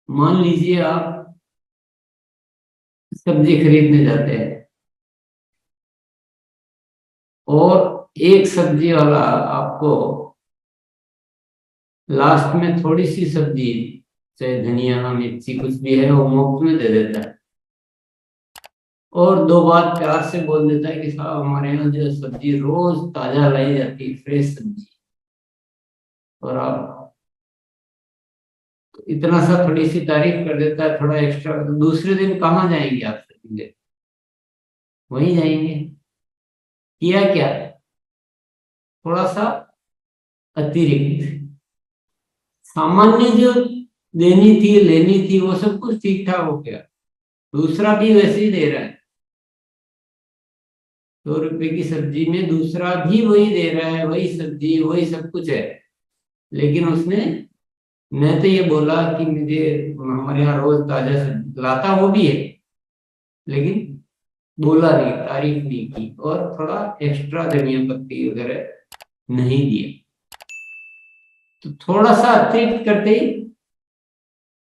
मान लीजिए आप सब्जी खरीदने जाते हैं और एक सब्जी वाला आपको लास्ट में थोड़ी सी सब्जी, चाहे धनिया मिर्ची कुछ भी है, वो मुफ्त में दे देता है और दो बात प्यार से बोल देता है कि साहब हमारे यहाँ जो सब्जी रोज ताजा लाई जाती है, फ्रेश सब्जी। और आप इतना सा थोड़ी सी तारीफ कर देता है, थोड़ा एक्स्ट्रा, तो दूसरे दिन कहाँ जाएंगे आप सब्जी लेने? वहीं जाएंगे। किया क्या? थोड़ा सा अतिरिक्त। सामान्य जो देनी थी लेनी थी वो सब कुछ ठीक ठाक हो गया, दूसरा भी वैसे ही दे रहा है। 2 रुपए की सब्जी में दूसरा भी वही दे रहा है, वही सब्जी वही सब कुछ है। लेकिन उसने मैं तो ये बोला कि मुझे हमारे यहाँ रोज ताजा सब्जी लाता, वो भी है, लेकिन बोला नहीं, तारीफ नहीं की और थोड़ा एक्स्ट्रा धनिया पत्ती वगैरह नहीं दिया। तो थोड़ा सा अतिरिक्त करते ही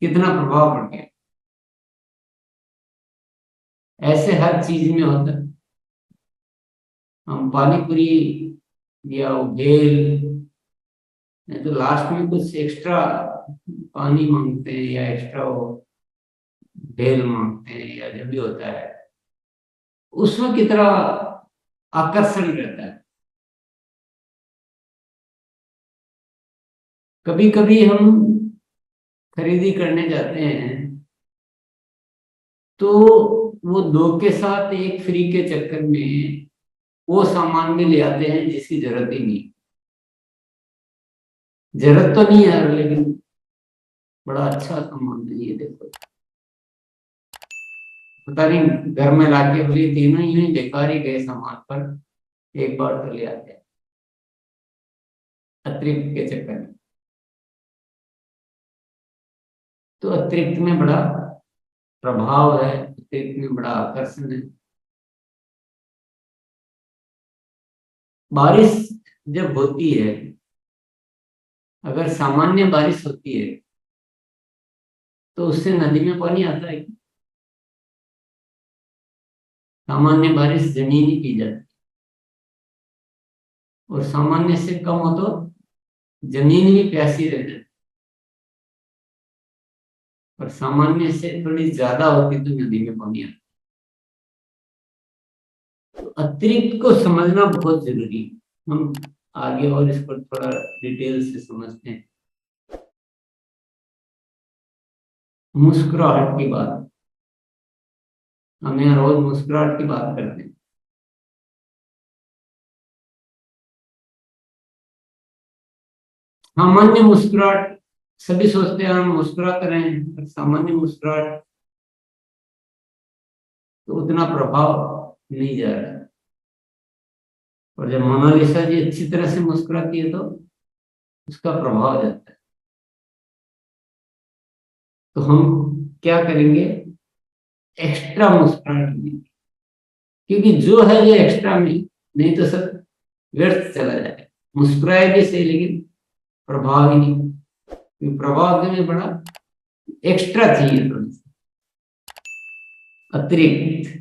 कितना प्रभाव पड़ गया। ऐसे हर चीज में होता है। हम पानी पूरी या वो भेल, नहीं तो लास्ट में कुछ एक्स्ट्रा पानी मांगते हैं या एक्स्ट्रा वो भेल मांगते हैं या जो भी होता है, उसमें कितना आकर्षण रहता है। कभी कभी हम खरीदी करने जाते हैं तो वो दो के साथ एक फ्री के चक्कर में वो सामान भी ले आते हैं जिसकी जरूरत ही नहीं। जरूरत तो नहीं है लेकिन बड़ा अच्छा सामान है, ये देखो। पता नहीं घर में लाके बोली तीनों ही बेकार ही गए सामान पर, एक बार तो ले आते हैं अतिरिक्त के चक्कर में। तो अतिरिक्त में बड़ा प्रभाव है, अतिरिक्त में बड़ा आकर्षण है। बारिश जब होती है, अगर सामान्य बारिश होती है तो उससे नदी में पानी आता है। सामान्य बारिश जमीन ही पी जाती है और सामान्य से कम हो तो जमीन भी प्यासी रह जाती, और सामान्य से थोड़ी ज्यादा होती तो नदी में पानी आता। तो अतिरिक्त को समझना बहुत जरूरी है। हम आगे और इस पर थोड़ा डिटेल से समझते हैं। मुस्कुराहट की बात, हम यहाँ रोज मुस्कुराहट की बात करते हैं। सामान्य मुस्कुराहट, सभी सोचते हैं हम मुस्कुराते रहे हैं, पर सामान्य मुस्कुराहट तो उतना प्रभाव नहीं जा रहा है। और जब मोनालिसा जी अच्छी तरह से मुस्कुराती है तो उसका प्रभाव जाता है। तो हम क्या करेंगे? एक्स्ट्रा मुस्कुराहट देंगे, क्योंकि जो है जो एक्स्ट्रा में, नहीं तो सब व्यर्थ चला जाए। मुस्कुराए भी सही लेकिन प्रभाव ही नहीं, क्योंकि प्रभाव में बड़ा एक्स्ट्रा चाहिए, थोड़ी सी अतिरिक्त।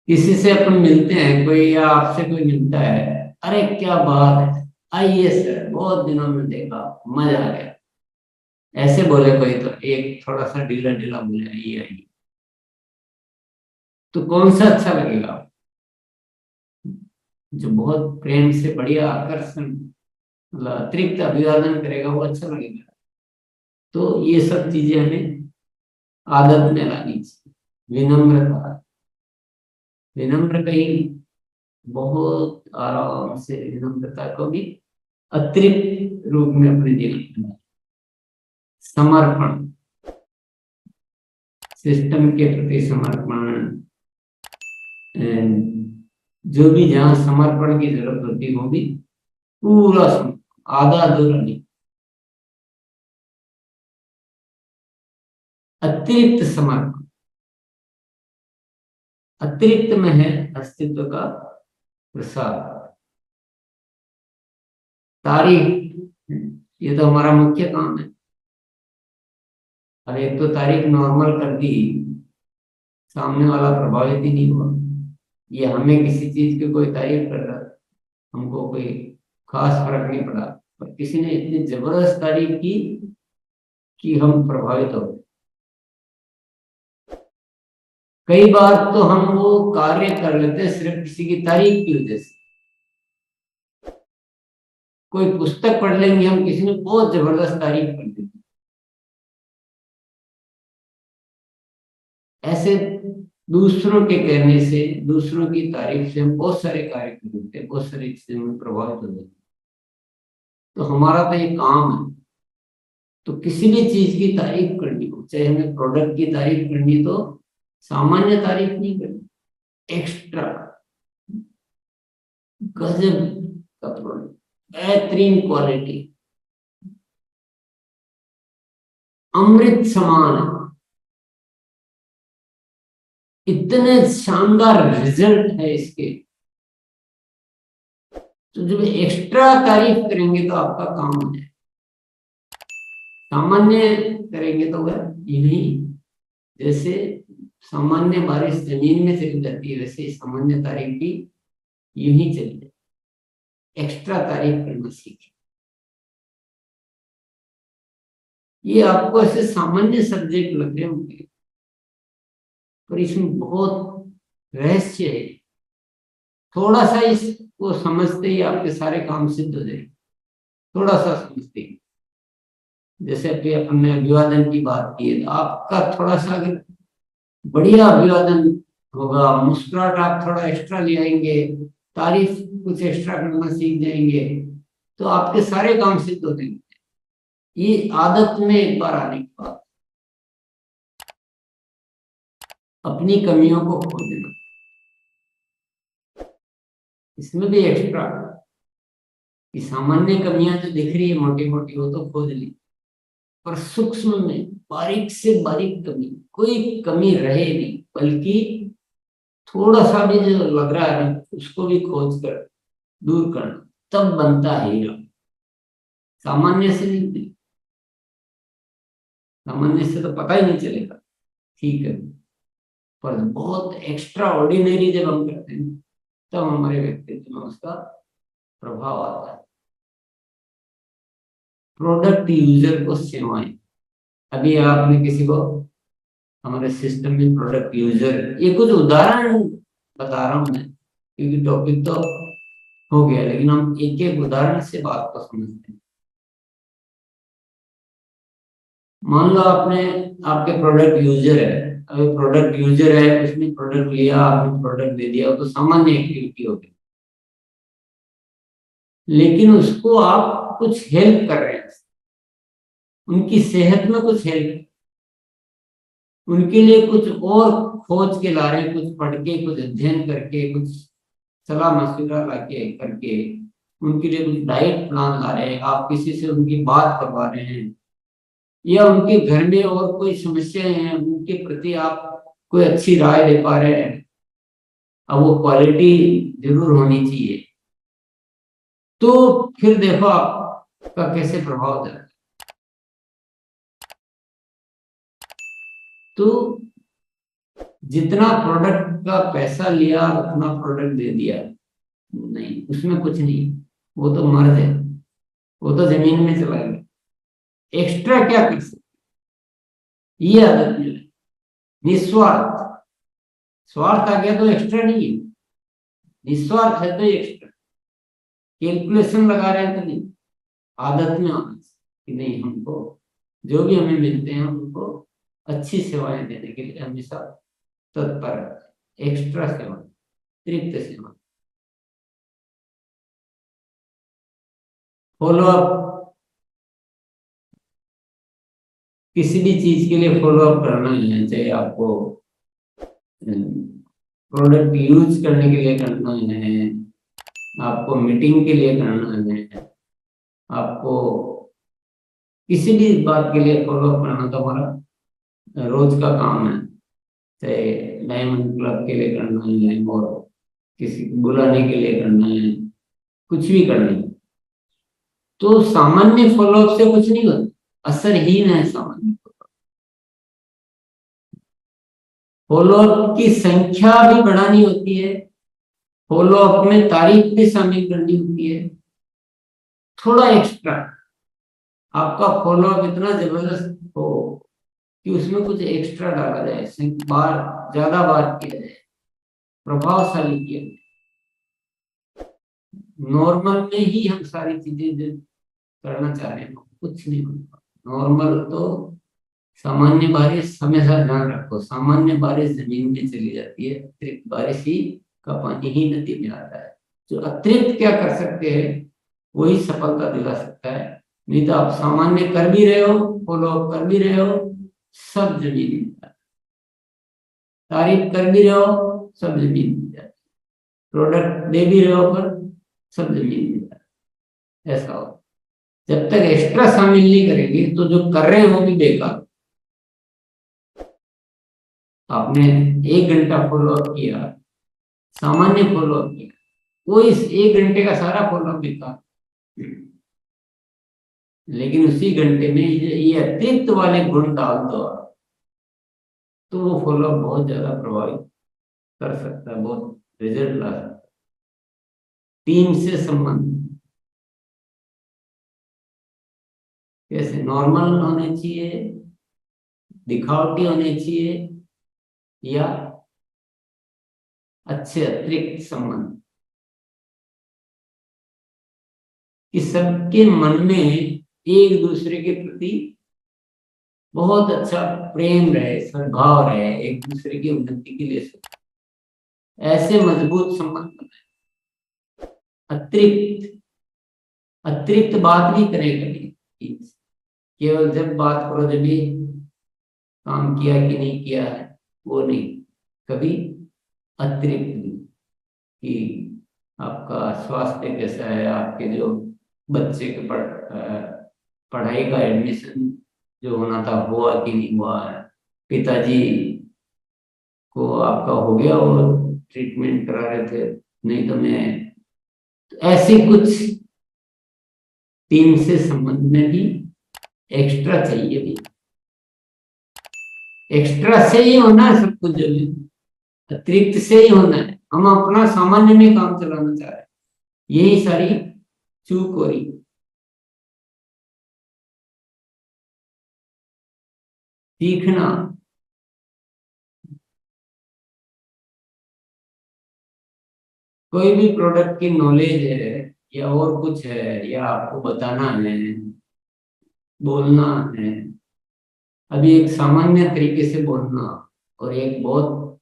किसी से अपन मिलते हैं, कोई या आपसे कोई मिलता है, अरे क्या बात है, आइए सर, बहुत दिनों में देखा, मजा आ गया, ऐसे बोले कोई तो एक थोड़ा सा ढीला ढीला बोले आइए आइए, तो कौन सा अच्छा लगेगा? जो बहुत प्रेम से बढ़िया आकर्षण, मतलब अतिरिक्त अभिवादन करेगा, वो अच्छा लगेगा। तो ये सब चीजें हमें आदत में लानी चाहिए। विनम्रता, विनम्र कहीं बहुत आराम से विनम्रता को भी अतिरिक्त रूप में अपने जीवन में। समर्पण, सिस्टम के प्रति समर्पण, जो भी जहाँ समर्पण की जरूरत होती है वो भी पूरा आधा अधूरा नहीं। अतिरिक्त समर्पण, अतिरिक्त में है अस्तित्व का प्रसार, तारीफ, ये तो हमारा मुख्य काम है। और एक तो तारीफ नॉर्मल कर दी, सामने वाला प्रभावित ही नहीं हुआ। ये हमें किसी चीज की कोई तारीफ कर रहा, हमको कोई खास फर्क नहीं पड़ा, पर किसी ने इतनी जबरदस्त तारीफ की कि हम प्रभावित हो गए। कई बार तो हम वो कार्य कर लेते सिर्फ किसी की तारीफ की वजह से। कोई पुस्तक पढ़ लेंगे हम, किसी ने बहुत जबरदस्त तारीफ कर दी, ऐसे दूसरों के कहने से, दूसरों की तारीफ से हम बहुत सारे कार्य कर लेते हैं, बहुत सारी चीजें में प्रभावित हो जाते हैं। तो हमारा तो ये काम है, तो किसी भी चीज की तारीफ करनी हो, चाहे हमें प्रोडक्ट की तारीफ करनी, तो सामान्य तारीफ नहीं करनी, एक्स्ट्रा गजब का प्रोडक्ट, बेहतरीन क्वालिटी, अमृत समान है, इतने शानदार रिजल्ट है इसके। तो जब एक्स्ट्रा तारीफ करेंगे तो आपका काम हो जाए। सामान्य करेंगे तो वह यही, जैसे सामान्य बारिश जमीन में चली जाती है, वैसे सामान्य तारीफ भी यूं ही चली जाए। एक्स्ट्रा तारीफ करना सीखें। ये आपको ऐसे सामान्य सब्जेक्ट लग रहे होंगे, पर इसमें बहुत रहस्य है। थोड़ा सा इसको समझते ही आपके सारे काम सिद्ध हो जाएंगे, थोड़ा सा समझते ही। जैसे अभी अपने अभिवादन की बात की है, तो आपका थोड़ा सा अगर बढ़िया अभिवादन होगा, मुस्कुराहट आप थोड़ा एक्स्ट्रा ले आएंगे, तारीफ कुछ एक्स्ट्रा करना सीख जाएंगे, तो आपके सारे काम सिद्ध हो जाएंगे। ये आदत में एक बार आने के बाद अपनी कमियों को खो देना, इसमें भी एक्स्ट्रा कि सामान्य कमियां जो दिख रही है मोटी मोटी, वो तो खोज ली, पर सूक्ष्म में बारीक से बारीक कमी, कोई कमी रहे नहीं, बल्कि थोड़ा सा भी जो लग रहा है उसको भी खोज कर दूर करना, तब बनता है हीरा। सामान्य से नहीं, सामान्य से तो पता ही नहीं चलेगा, ठीक है, पर बहुत एक्स्ट्रा ऑर्डिनरी जब हम करते हैं तब हमारे व्यक्तित्व में उसका प्रभाव आता है। प्रोडक्ट यूजर को सेवाएं, अभी आपने किसी को हमारे सिस्टम में प्रोडक्ट यूजर, ये कुछ उदाहरण बता रहा हूं मैं, क्योंकि टॉपिक तो हो गया, लेकिन हम एक एक उदाहरण से बात को समझते हैं। मान लो आपने, आपके प्रोडक्ट यूजर है, अभी प्रोडक्ट यूजर है, उसने प्रोडक्ट लिया, आपने प्रोडक्ट दे दिया, तो सामान्य एक्टिविटी हो गई, लेकिन उसको आप कुछ हेल्प कर रहे हैं, उनकी सेहत में कुछ हेल्प, उनके लिए कुछ और खोज के ला रहे हैं, कुछ पढ़ के, कुछ अध्ययन करके, कुछ सलाह मशविरा लाके करके, उनके लिए कुछ डाइट प्लान ला रहे हैं, आप किसी से उनकी बात करवा रहे हैं, या उनके घर में और कोई समस्याएं हैं, उनके प्रति आप कोई अच्छी राय दे पा रहे हैं। अब वो क्वालिटी जरूर होनी चाहिए, तो फिर देखो आपका कैसे प्रभाव जाता है। तो जितना प्रोडक्ट का पैसा लिया उतना प्रोडक्ट दे दिया, नहीं, उसमें कुछ नहीं, वो तो मर्ज है, वो तो जमीन में चला गया। एक्स्ट्रा क्या कर सकते, ये आदत मिले, निस्वार्थ। स्वार्थ आ गया तो एक्स्ट्रा नहीं है, निस्वार्थ है तो एक्स्ट्रा। कैलकुलेशन लगा रहे हैं तो नहीं, आदत में आना कि नहीं, हमको जो भी हमें मिलते हैं उनको अच्छी सेवाएं देने के लिए हमेशा तत्पर, एक्स्ट्रा सेवा, अतिरिक्त सेवा। फॉलो अप, किसी भी चीज के लिए फॉलो अप करना है, चाहे आपको प्रोडक्ट यूज करने के लिए करना है, आपको मीटिंग के लिए करना है, आपको किसी भी बात के लिए फॉलो अप करना तो हमारा रोज का काम है, चाहे डायमंड क्लब के लिए करना है, और किसी को बुलाने के लिए करना है, कुछ भी करना है, तो सामान्य फॉलोअप से कुछ नहीं होता, असरहीन है सामान्य। फॉलोअप की संख्या भी बढ़ानी होती है, फॉलोअप में तारीफ भी शामिल करनी होती है, थोड़ा एक्स्ट्रा। आपका फॉलोअप इतना जबरदस्त हो कि उसमें कुछ एक्स्ट्रा डाला जाए, बार ज्यादा बार किया जाए, प्रभावशाली किया जाए। नॉर्मल में ही हम सारी चीजें जो करना चाह रहे हैं कुछ नहीं होता। नॉर्मल तो सामान्य बारिश हमेशा ध्यान रखो, सामान्य बारिश जमीन में चली जाती है, अतिरिक्त बारिश ही का पानी ही नदी में आता है। जो अतिरिक्त क्या कर सकते हैं वही सफलता दिला सकता है। नहीं तो आप सामान्य कर भी रहे हो, फॉलो अप कर भी रहे हो, सब जमीन में जाता है। तारीफ कर भी रहे हो, सब जमीन में जाता है। प्रोडक्ट दे भी रहे हो पर सब जमीन में जाता है। ऐसा हो, जब तक एक्स्ट्रा शामिल नहीं करेंगे तो जो कर रहे हैं वो भी बेकार। आपने 1 घंटा फॉलोअप किया, सामान्य फॉलोअप किया, वो इस 1 घंटे का सारा फॉलोअप बेकार। लेकिन उसी घंटे में ये अतिरिक्त वाले गुण डाल दो तो वो फॉलोअप बहुत ज्यादा प्रभावित कर सकता है, बहुत रिजल्ट ला सकता है। टीम से संबंध कैसे नॉर्मल होने चाहिए, दिखावटी होने चाहिए, या अच्छे अतिरिक्त संबंध कि सबके मन में एक दूसरे के प्रति बहुत अच्छा प्रेम रहे, सद्भाव रहे, एक दूसरे की उन्नति के लिए सोचे, ऐसे मजबूत संबंध बनाए। अतिरिक्त अतिरिक्त बात नहीं करें कभी, केवल जब बात करो जब भी काम किया कि नहीं किया है वो नहीं, कभी अतिरिक्त भी कि आपका स्वास्थ्य कैसा है, आपके जो बच्चे के पढ़ाई का एडमिशन जो होना था हुआ कि नहीं हुआ है, पिताजी को आपका हो गया और ट्रीटमेंट करा रहे थे, नहीं तो मैं तो ऐसे कुछ टीम से संबंध में भी एक्स्ट्रा चाहिए भी। एक्स्ट्रा से ही होना है सब कुछ, जल्दी अतिरिक्त से ही होना है। हम अपना सामान्य में काम चलाना चाह रहे हैं, यही सारी चूक हो रही। सीखना, कोई भी प्रोडक्ट की नॉलेज है या और कुछ है या आपको बताना है, बोलना है, अभी एक सामान्य तरीके से बोलना और एक बहुत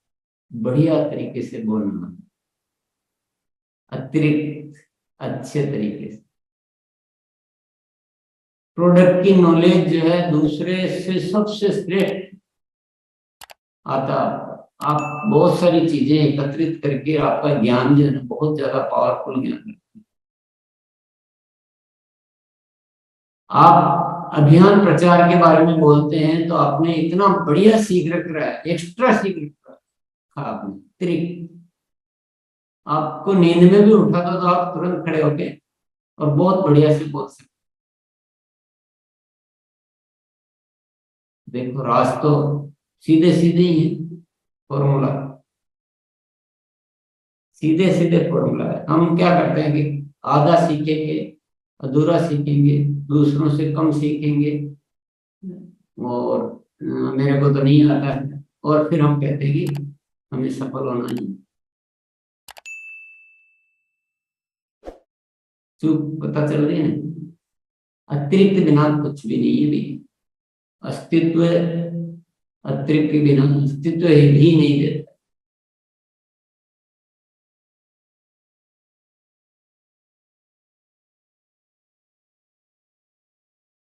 बढ़िया तरीके से बोलना, अतिरिक्त अच्छे तरीके से। प्रोडक्ट की नॉलेज जो है दूसरे से सबसे श्रेष्ठ आता। आप बहुत सारी चीजें एकत्रित करके आपका ज्ञान जो है ना बहुत ज्यादा पावरफुल ज्ञान है। आप अभियान प्रचार के बारे में बोलते हैं तो आपने इतना बढ़िया सीख रखा है, एक्स्ट्रा सीख रखा आपने अतिरिक्त। आपको नींद में भी उठा दो तो आप तुरंत खड़े होके और बहुत बढ़िया से बोल सकते। देखो राज तो सीधे सीधे ही है, फॉर्मूला सीधे सीधे फॉर्मूला है। हम क्या करते हैं कि आधा सीखेंगे, अधूरा सीखेंगे, दूसरों से कम सीखेंगे और मेरे को तो नहीं आता है, और फिर हम कहते हैं कि हमें सफल होना ही। चूक पता चल रही है। अतिरिक्त बिना कुछ भी नहीं है भी, अस्तित्व अतिरिक्त के बिना अस्तित्व ही नहीं देता।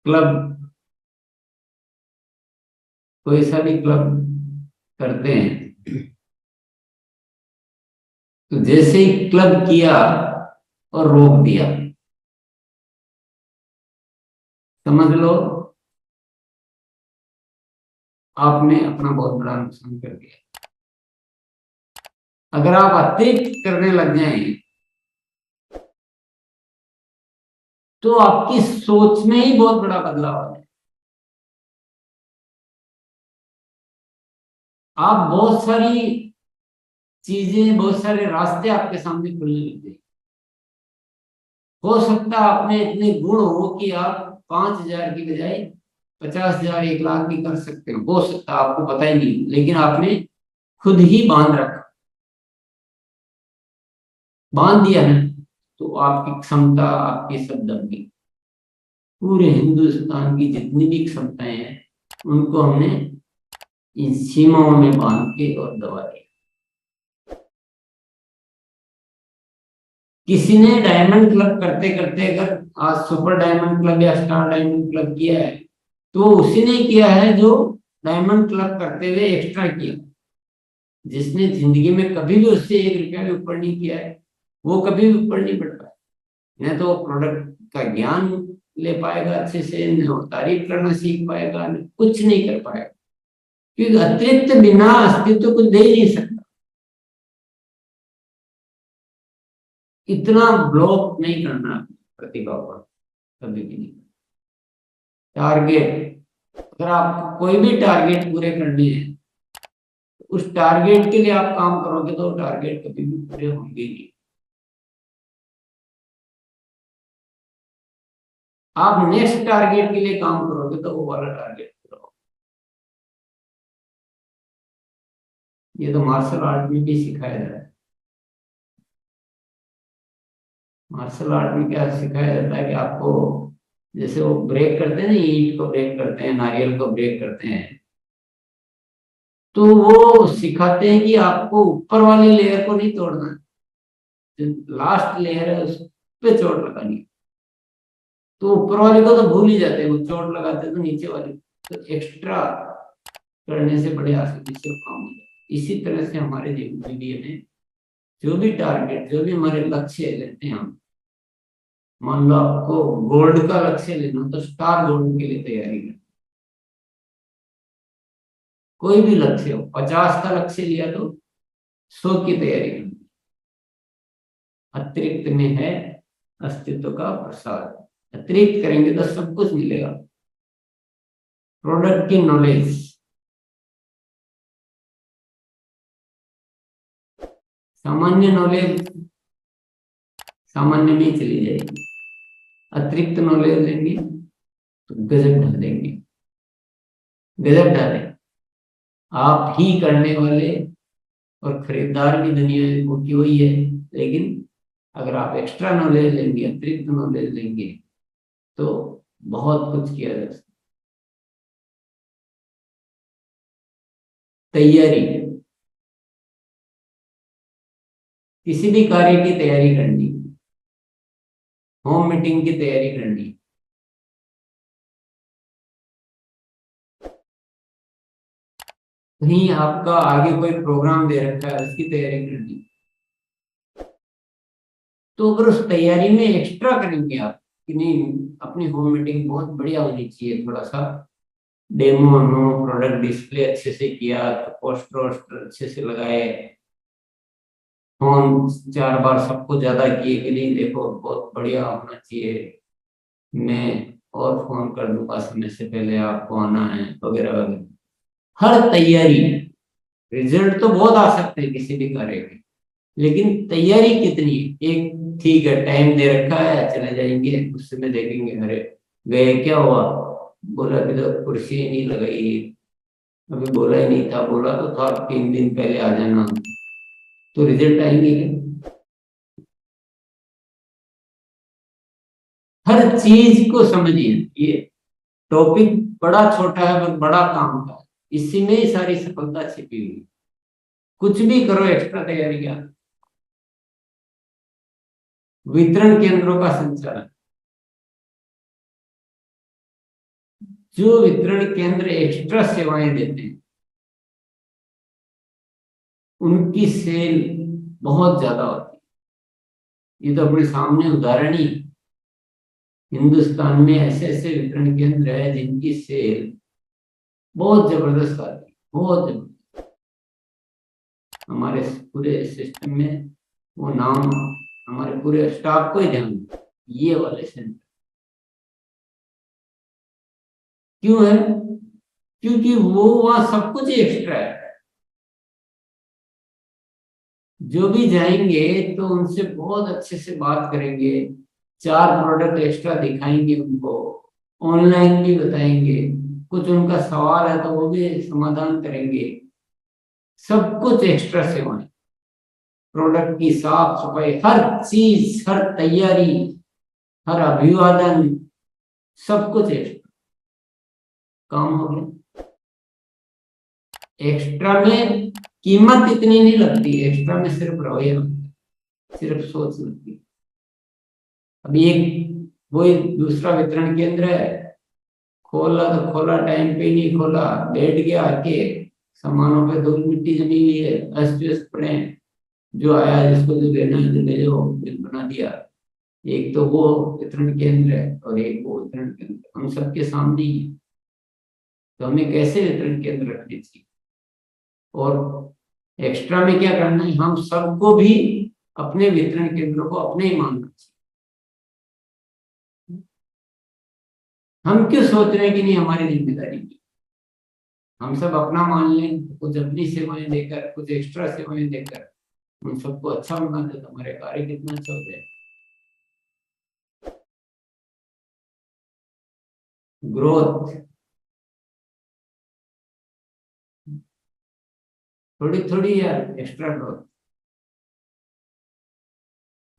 क्लब, कोई सा भी क्लब करते हैं तो जैसे ही क्लब किया और रोक दिया, समझ लो आपने अपना बहुत बड़ा नुकसान कर दिया। अगर आप अतिरिक्त करने लग जाएं तो आपकी सोच में ही बहुत बड़ा बदलाव आ जाए। आप बहुत सारी चीजें, बहुत सारे रास्ते आपके सामने खुलने लग गए। हो सकता है आप में इतने गुण हो कि आप 5,000 की बजाय 50,000, 1 लाख भी कर सकते हो सकता है, आपको पता ही नहीं, लेकिन आपने खुद ही बांध रखा, बांध दिया ना। तो आपकी क्षमता, आपकी शब्द, पूरे हिंदुस्तान की जितनी भी क्षमताएं हैं उनको हमने इन सीमाओं में बांध के और दबा दिया। किसी ने डायमंड क्लब करते करते अगर आज सुपर डायमंड क्लब या स्टार डायमंड क्लब किया है, तो उसी ने किया है जो डायमंड क्लब करते हुए एक्स्ट्रा किया। जिसने जिंदगी में कभी भी उससे 1 रुपया भी ऊपर नहीं किया है, वो कभी भी ऊपर नहीं बढ़ पाया। न तो प्रोडक्ट का ज्ञान ले पाएगा अच्छे से, न वो तारीफ करना सीख पाएगा, न कुछ नहीं कर पाएगा, क्योंकि अतिरिक्त बिना अस्तित्व कुछ दे ही नहीं सकता। इतना ब्लॉक नहीं करना प्रतिभा पर कभी भी नहीं। टारगेट, अगर आपको कोई भी टारगेट पूरे करने हैं, उस टारगेट के लिए आप काम करोगे तो टारगेट कभी भी पूरे होंगे नहीं। आप नेक्स्ट टारगेट के लिए काम करोगे तो वो वाला टारगेट पूरा होगा। ये तो मार्शल आर्ट में भी सिखाया जाता है। मार्शल आर्ट में क्या सिखाया जाता है कि आपको, जैसे वो ब्रेक करते हैं ना, ईंट को ब्रेक करते हैं, नारियल को ब्रेक करते हैं, तो वो सिखाते हैं कि आपको ऊपर वाली लेयर को नहीं तोड़ना है, जो लास्ट लेयर है उस पे चोट लगानी है। तो ऊपर वाले को तो भूल ही जाते हैं, वो चोट लगाते हैं तो नीचे वाले, तो एक्स्ट्रा करने से बड़े आसानी से काम हो जाता है। इसी तरह से हमारे जीवन में भी हमें जो भी टारगेट, जो भी हमारे लक्ष्य लेते हैं हम, मान लो आपको गोल्ड का लक्ष्य लेना, तो स्टार गोल्ड के लिए तैयारी करना। कोई भी लक्ष्य हो, 50 का लक्ष्य लिया तो 100 की तैयारी करनी। अतिरिक्त में है अस्तित्व का प्रसाद। अतिरिक्त करेंगे तो सब कुछ मिलेगा। प्रोडक्ट की नॉलेज, सामान्य नॉलेज सामान्य में चली जाएगी। अतिरिक्त नॉलेज लेंगे तो गजब ढा देंगे, गजब ढा देंगे। आप ही करने वाले और खरीदार भी दुनिया की वही है, लेकिन अगर आप एक्स्ट्रा नॉलेज लेंगे, अतिरिक्त नॉलेज लेंगे, तो बहुत कुछ किया जा सकता। तैयारी, किसी भी कार्य की तैयारी करनी, होम मीटिंग की तैयारी करनी, कहीं आपका आगे कोई प्रोग्राम दे रखा है उसकी तैयारी करनी, तो अगर उस तैयारी में एक्स्ट्रा करेंगे आप कि नहीं, अपनी होम मीटिंग बहुत बढ़िया होनी चाहिए, थोड़ा सा डेमो नो, प्रोडक्ट डिस्प्ले अच्छे से किया, तो पोस्टर वोस्टर अच्छे से लगाए, फोन 4 बार सबको ज्यादा किए कि नहीं, देखो बहुत बढ़िया होना चाहिए, मैं और फोन कर दूंगा समय से पहले, आपको आना है, वगैरह वगैरह। हर तैयारी, रिजल्ट तो बहुत आ सकते हैं किसी भी कार्य के, लेकिन तैयारी कितनी है? एक ठीक है, टाइम दे रखा है, चले जाएंगे, उस समय देखेंगे, अरे गए क्या हुआ, बोला अभी तो कुर्सी ही नहीं लगाई, अभी बोला ही नहीं था, बोला तो था 3 दिन पहले आ जाना, तो रिजल्ट आएंगे क्या? हर चीज को समझिए, ये टॉपिक बड़ा छोटा है पर बड़ा काम का है, इसी में ही सारी सफलता छिपी हुई है। कुछ भी करो, एक्स्ट्रा तैयारी क्या। वितरण केंद्रों का संचालन, जो वितरण केंद्र एक्स्ट्रा सेवाएं देते हैं उनकी सेल बहुत ज्यादा होती है। ये तो अपने सामने उदाहरण ही, हिंदुस्तान में ऐसे ऐसे वितरण केंद्र है जिनकी सेल बहुत जबरदस्त आती है, बहुत जबरदस्त। हमारे पूरे सिस्टम में वो नाम हमारे पूरे स्टाफ को ही ध्यान दे, ये वाले सेंटर। क्यों है? क्योंकि वो वहां सब कुछ एक्स्ट्रा है। जो भी जाएंगे तो उनसे बहुत अच्छे से बात करेंगे, 4 प्रोडक्ट एक्स्ट्रा दिखाएंगे उनको, ऑनलाइन भी बताएंगे, कुछ उनका सवाल है तो वो भी समाधान करेंगे। सब कुछ एक्स्ट्रा सेवाएं, प्रोडक्ट की साफ सफाई, हर चीज, हर तैयारी, हर अभिवादन, सब कुछ एक्स्ट्रा काम हो गया। एक्स्ट्रा में कीमत इतनी नहीं लगती, एक्स्ट्रा में सिर्फ रवैया लगता है, सिर्फ सोच लगती है। अभी एक वही दूसरा वितरण केंद्र है, खोला तो खोला, टाइम पे नहीं खोला, बैठ गया आके, सामानों पे धूल मिट्टी जमी हुई है, अस्त व्यस्त पड़े हैं, जो आया जिसको जो देना है जो ले लो, बिल बना दिया। एक तो वो वितरण केंद्र है और एक वो वितरण केंद्र, हम सबके सामने ही है। तो हमें कैसे वितरण केंद्र रखने चाहिए और एक्स्ट्रा में क्या करना है, हम सबको भी अपने वितरण केंद्र को अपने ही मानना चाहिए। हम क्यों सोच रहे हैं कि नहीं हमारी जिम्मेदारी नहीं, हम सब अपना मान लें, कुछ अपनी सेवाएं देकर, कुछ एक्स्ट्रा सेवाएं देकर उन सबको अच्छा बना दे, तो हमारे कार्य कितना अच्छा हो जाए। ग्रोथ थोड़ी थोड़ी यार, एक्स्ट्रा ग्रोथ,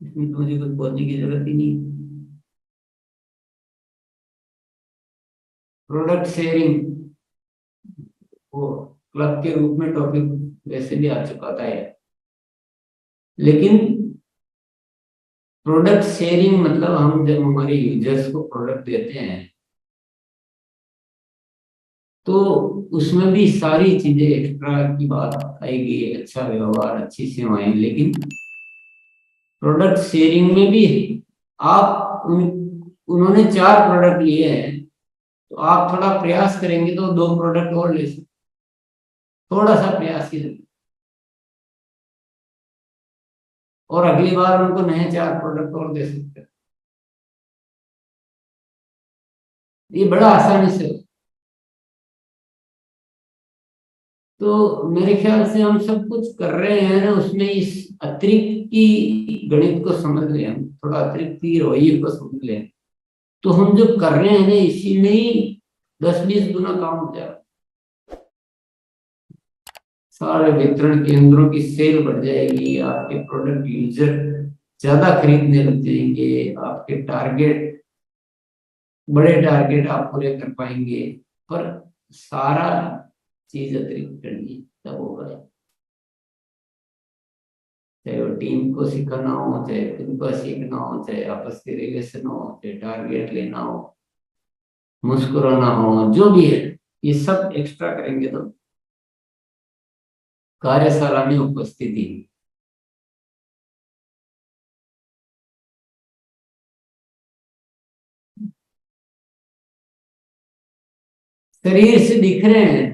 इसमें तो मुझे कुछ बोलने की जरूरत ही नहीं। प्रोडक्ट शेयरिंग वो क्लब के रूप में टॉपिक वैसे भी आ चुका था यार, लेकिन प्रोडक्ट शेयरिंग मतलब हम जब हमारे यूजर्स को प्रोडक्ट देते हैं तो उसमें भी सारी चीजें एक्स्ट्रा की बात आएगी, अच्छा व्यवहार, अच्छी सेवाएं, लेकिन प्रोडक्ट शेयरिंग में भी आप उन्होंने 4 प्रोडक्ट लिए हैं तो आप थोड़ा प्रयास करेंगे तो 2 प्रोडक्ट और ले सकते, थोड़ा सा प्रयास की जरूरत, और अगली बार उनको नए 4 प्रोडक्ट और दे सकते हैं। ये बड़ा आसानी से हो। तो मेरे ख्याल से हम सब कुछ कर रहे हैं ना, उसमें इस अतिरिक्त की गणित को समझ लें, हम थोड़ा अतिरिक्त की रवैये को समझ लें, तो हम जो कर रहे हैं ना इसी में ही 10-20 गुना काम हो जाएगा। सारे वितरण केंद्रों की सेल बढ़ जाएगी, आपके प्रोडक्ट यूजर ज्यादा खरीदने लग जाएंगे, आपके टारगेट, बड़े टारगेट आप पूरे कर पाएंगे। पर सारा चीज अतिरिक्त करनी तब होगा, चाहे वो टीम को सिखाना हो, चाहे खुद को सीखना हो, चाहे आपस के रिलेशन हो, चाहे टारगेट लेना हो, मुस्कुराना हो, जो भी है, ये सब एक्स्ट्रा करेंगे तो कार्यशाला में उपस्थिति, शरीर से दिख रहे हैं,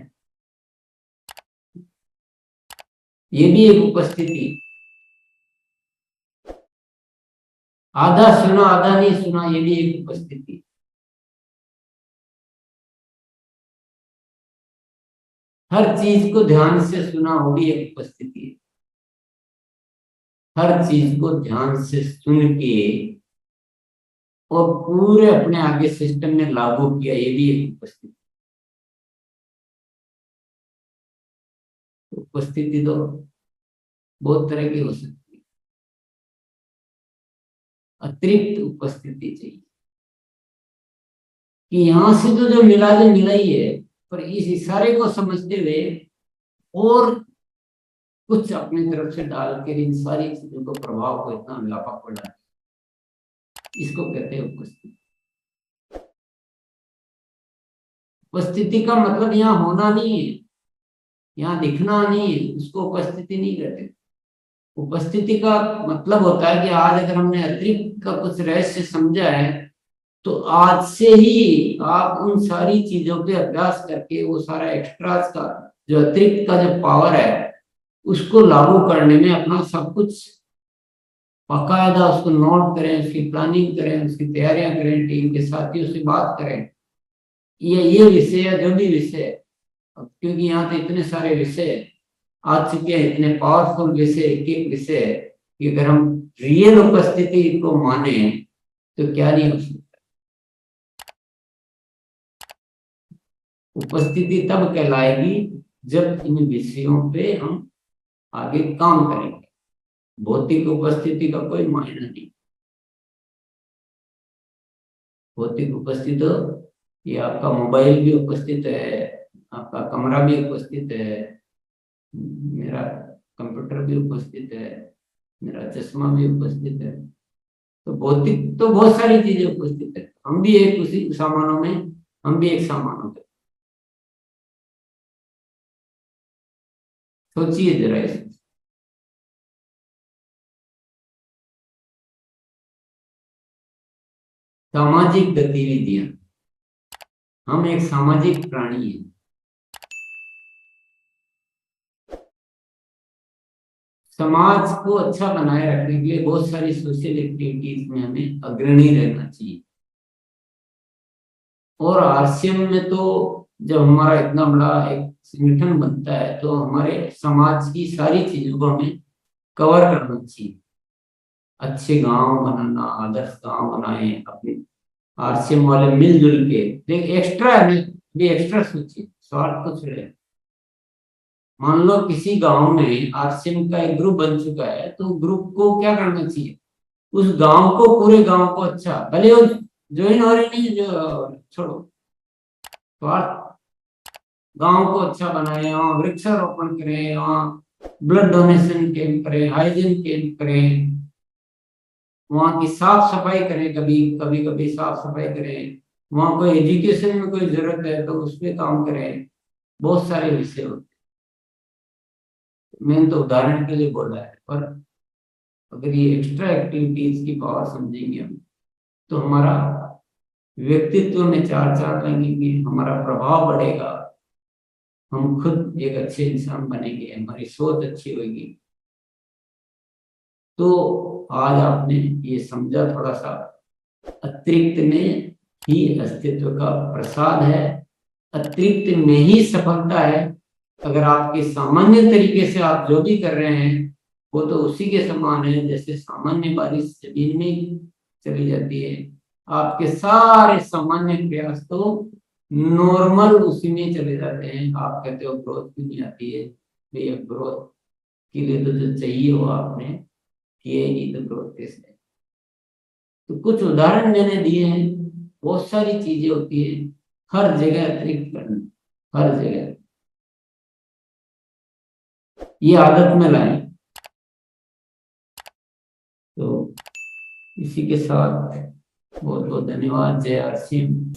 ये भी एक उपस्थिति। आधा सुना आधा नहीं सुना, ये भी एक उपस्थिति। हर चीज को ध्यान से सुना, वो भी एक उपस्थिति है। हर चीज को ध्यान से सुन के और पूरे अपने आगे सिस्टम में लागू किया, ये भी एक उपस्थिति। उपस्थिति तो बहुत तरह की हो सकती है, अतिरिक्त उपस्थिति चाहिए कि यहां से तो जो मिला ही है, पर इस इशारे को समझते हुए और कुछ अपनी तरफ से डाल के इन सारी चीजों को, प्रभाव को इतना व्यापक बढ़ा, इसको कहते हैं उपस्थिति। उपस्थिति का मतलब यहाँ होना नहीं है, यहाँ दिखना नहीं है, उसको उपस्थिति नहीं कहते। उपस्थिति का मतलब होता है कि आज अगर हमने अतिरिक्त का कुछ रहस्य समझा है तो आज से ही आप उन सारी चीजों पे अभ्यास करके वो सारा एक्स्ट्रास का जो अतिरिक्त का जो पावर है उसको लागू करने में अपना सब कुछ बाकायदा उसको नोट करें, उसकी प्लानिंग करें, उसकी तैयारियां करें, टीम के साथियों से बात करें, ये विषय है, जो भी विषय है, क्योंकि यहाँ तो इतने सारे विषय है, आ चुके हैं, इतने पावरफुल विषय, एक एक विषय कि अगर हम रियल उपस्थिति को माने तो क्या नहीं हो सकता। उपस्थिति तब कहलाएगी जब इन विषयों पे हम आगे काम करेंगे। भौतिक उपस्थिति का कोई मायना नहीं। भौतिक उपस्थित हो, ये आपका मोबाइल भी उपस्थित है, आपका कमरा भी उपस्थित है, मेरा कंप्यूटर भी उपस्थित है, मेरा चश्मा भी उपस्थित है। तो भौतिक तो बहुत सारी चीजें उपस्थित है। हम भी एक उसी सामानों में, हम भी एक सामान होते। सोचिए जरा इसे। सामाजिक गतिविधियां, हम एक सामाजिक प्राणी हैं। समाज को अच्छा बनाए रखने के लिए बहुत सारी सोशल एक्टिविटीज में हमें अग्रणी रहना चाहिए। और आरसीएम में तो जब हमारा इतना बड़ा एक संगठन बनता है तो हमारे समाज की सारी चीजों को हमें कवर करना चाहिए। अच्छे गांव बनाना, आदर्श गांव बनाए अपने आरसीएम वाले मिलजुल के। देख एक्स्ट्रा है ना, भी एक्स्ट्रा सोचिए, स्वार्थ को छोड़े। मान लो किसी गांव में आरसीएम का एक ग्रुप बन चुका है, तो ग्रुप को क्या करना चाहिए, उस गांव को, पूरे गांव को अच्छा, भले वो ज्वाइन हो रहे नहीं, जो छोड़ो, स्वार्थ, गांव को अच्छा बनाए, वहाँ वृक्षारोपण करें, वहाँ ब्लड डोनेशन कैंप करें, हाइजीन कैंप करें, वहाँ की साफ सफाई करें, कभी कभी कभी साफ सफाई करें, वहाँ कोई एजुकेशन में कोई जरूरत है तो उस पर काम करें। बहुत सारे विषय होते हैं, मैंने तो उदाहरण के लिए बोला है, पर अगर ये एक्स्ट्रा एक्टिविटीज की पावर समझेंगे हम, तो हमारा व्यक्तित्व में चार चार लगेंगे, हमारा प्रभाव बढ़ेगा, हम खुद एक अच्छे इंसान बनेंगे, हमारी सोच अच्छी होगी। तो आज आपने ये समझा, थोड़ा सा अतिरिक्त में ही अस्तित्व का प्रसाद है, अतिरिक्त में ही सफलता है। अगर आपके सामान्य तरीके से आप जो भी कर रहे हैं वो तो उसी के समान है जैसे सामान्य बारिश जमीन में चली जाती है। आपके सारे सामान्य प्रयास तो नॉर्मल उसी में चले जाते हैं। आप कहते हो ग्रोथ भी नहीं आती है, भैया ग्रोथ के लिए तो जो चाहिए वो आपने किए ही, तो ग्रोथ कैसे। तो कुछ उदाहरण मैंने दिए हैं, बहुत सारी चीजें होती है, हर जगह अतिरिक्त करना, हर जगह ये आदत में लाएं। तो इसी के साथ बहुत बहुत धन्यवाद। जय आर सी एम।